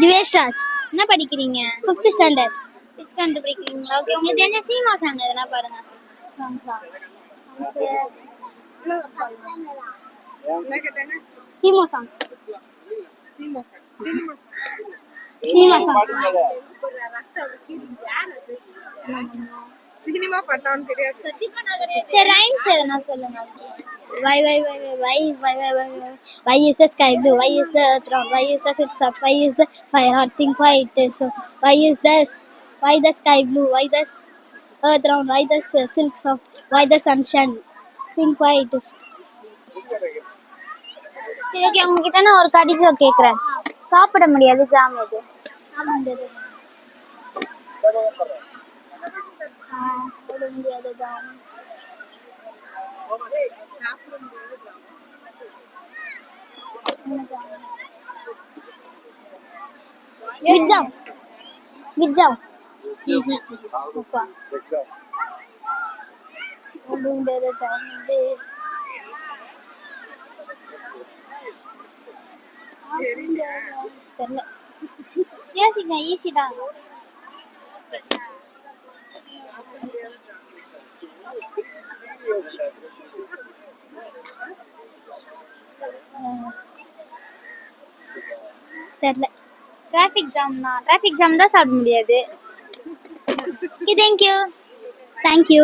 திவேஷ்ராஜ். என்ன படிக்கிறீங்க? 5th standard. 5th standard படிக்கிறீங்களா? ஓகே, உங்களுக்கு தெரிஞ்ச சீமா சாங் எதனா பாடுங்க. சீமா சாங். சினிமா பாட்டலாம் தெரியாது. சரி, ரைம்ஸ் எதனா சொல்லுங்க. Why is the sky blue? Why is the earth round? Why is the sun soft? Why is the fire hot thing white? So why the sky blue? Why the earth round? Why the silk soft? Why the sunshine think white? சரி, okay, உங்ககிட்ட நான் ஒரு கடிதம் கேட்குறேன். சாப்பிட முடியாது jam எது? சாப்பிட முடியாது ஜாம். விஜ்ஜாம். விஜ்ஜாம். தெரியல. யோசிங்க, ஈஸி தான். தெரியல. டிராஃபிக் ஜாம் தான் சாப்பிட முடியாது. தேங்க்யூ.